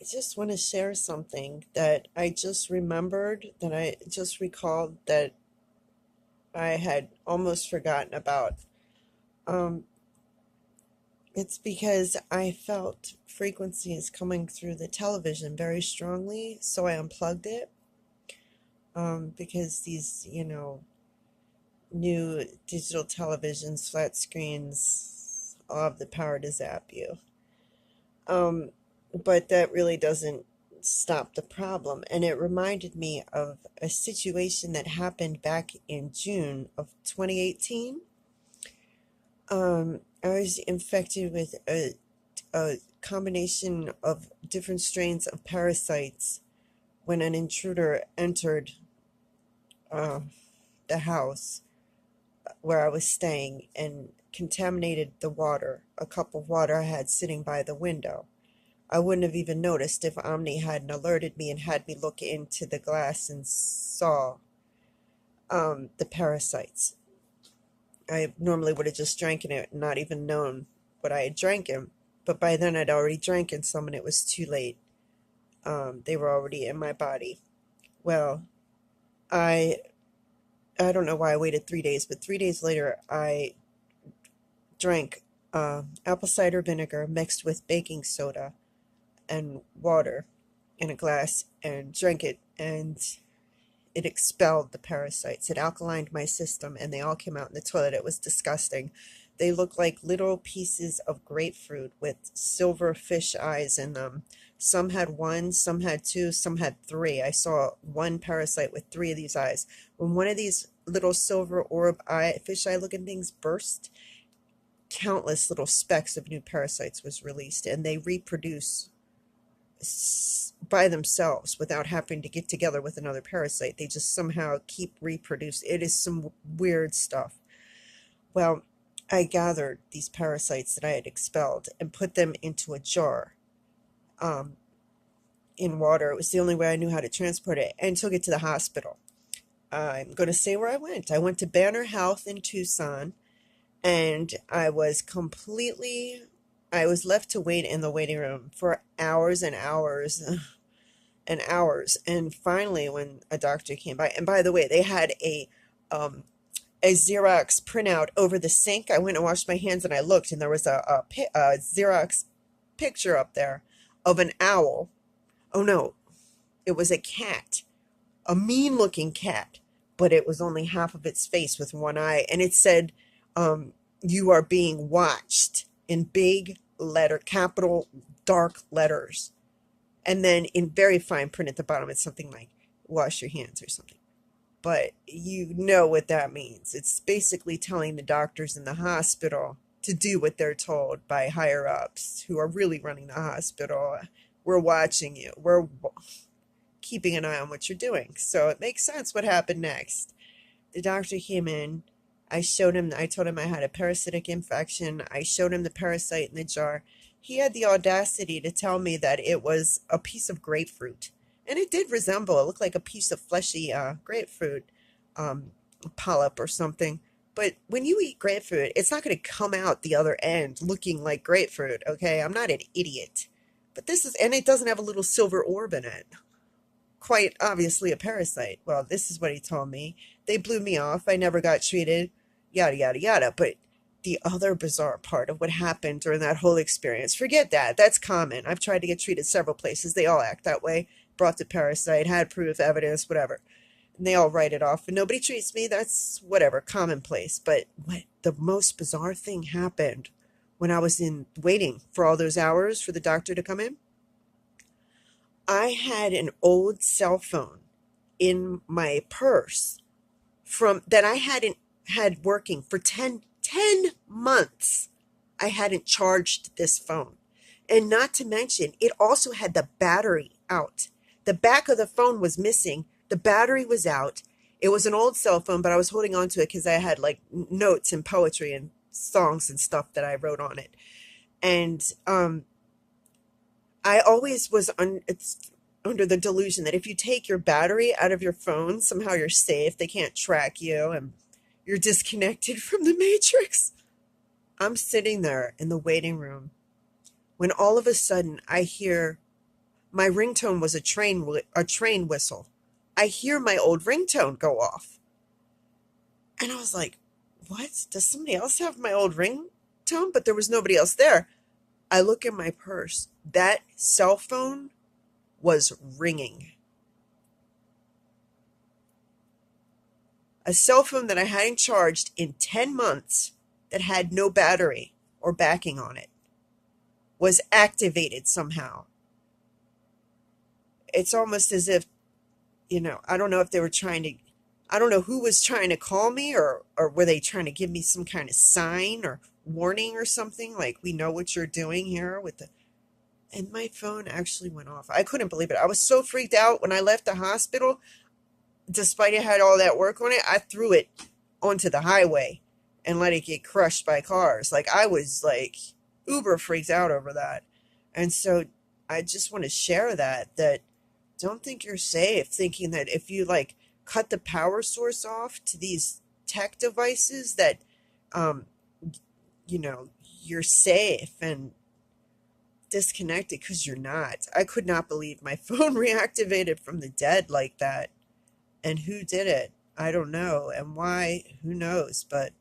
just want to share something that I just remembered, that I just recalled that I had almost forgotten about. Um, it's because I felt frequencies coming through the television very strongly, so I unplugged it. Because these, new digital televisions, flat screens, all have the power to zap you. Um, but that really doesn't stop the problem. And it reminded me of a situation that happened back in June of 2018. I was infected with a combination of different strains of parasites when an intruder entered uh, the house where I was staying and contaminated the water, a cup of water I had sitting by the window. I wouldn't have even noticed if Omni hadn't alerted me and had me look into the glass and saw the parasites. I normally would have just drank it and not even known what I had drank in. But by then I'd already drank in some and it was too late. They were already in my body. Well, I I don't know why I waited 3 days, but 3 days later I drank apple cider vinegar mixed with baking soda and water in a glass and drank it, and it expelled the parasites. It alkalined my system, and they all came out in the toilet. It was disgusting. They looked like little pieces of grapefruit with silver fish eyes in them. Some had one, some had two, some had three. I saw one parasite with three of these eyes. When one of these little silver orb eye, fish eye looking things burst, countless little specks of new parasites was released, and they reproduce by themselves without having to get together with another parasite. They just somehow keep reproducing. It is some weird stuff. Well, I gathered these parasites that I had expelled and put them into a jar um, in water. It was the only way I knew how to transport it, and took it to the hospital. I'm going to say where I went. I went to Banner Health in Tucson, and I was left to wait in the waiting room for hours and hours and hours. And finally, when a doctor came by, and by the way, they had um, a Xerox printout over the sink. I went and washed my hands, and I looked, and there was a Xerox picture up there of an owl. Oh no, it was a cat, a mean looking cat, but it was only half of its face with one eye. And it said, you are being watched, in big letter, capital dark letters. And then in very fine print at the bottom, it's something like, wash your hands or something. But you know what that means. It's basically telling the doctors in the hospital to do what they're told by higher ups who are really running the hospital. We're watching you. We're keeping an eye on what you're doing. So it makes sense what happened next. The doctor came in. I told him I had a parasitic infection. I showed him the parasite in the jar. He had the audacity to tell me that it was a piece of grapefruit. And it did resemble, it looked like a piece of fleshy grapefruit um, polyp or something. But when you eat grapefruit, it's not going to come out the other end looking like grapefruit, okay? I'm not an idiot. But and it doesn't have a little silver orb in it. Quite obviously a parasite. Well, this is what he told me. They blew me off. I never got treated, yada, yada, yada. But the other bizarre part of what happened during that whole experience, forget that. That's common. I've tried to get treated several places. They all act that way. Brought the parasite, had proof, evidence, whatever. And they all write it off. And nobody treats me. That's whatever, commonplace. But what the most bizarre thing happened when I was in waiting for all those hours for the doctor to come in? I had an old cell phone in my purse from that I hadn't had working for 10 months. I hadn't charged this phone. And not to mention, it also had the battery out. The back of the phone was missing. The battery was out. It was an old cell phone, but I was holding on to it because I had like notes and poetry and songs and stuff that I wrote on it. And I always was under the delusion that if you take your battery out of your phone, somehow you're safe. They can't track you and you're disconnected from the matrix. I'm sitting there in the waiting room when all of a sudden I hear My ringtone was a train whistle. I hear my old ringtone go off. And I was like, what? Does somebody else have my old ringtone? But there was nobody else there. I look in my purse. That cell phone was ringing. A cell phone that I hadn't charged in 10 months that had no battery or backing on it was activated somehow. It's almost as if, I don't know if they were trying to, I don't know who was trying to call me, or were they trying to give me some kind of sign or warning or something, like, we know what you're doing here with the, and my phone actually went off. I couldn't believe it. I was so freaked out when I left the hospital. Despite it had all that work on it, I threw it onto the highway and let it get crushed by cars. Like, I was like uber freaked out over that. And so I just want to share that don't think you're safe thinking that if you like cut the power source off to these tech devices that um you know you're safe and disconnected, because you're not. I could not believe my phone reactivated from the dead like that. And who did it? I don't know. And why? Who knows? But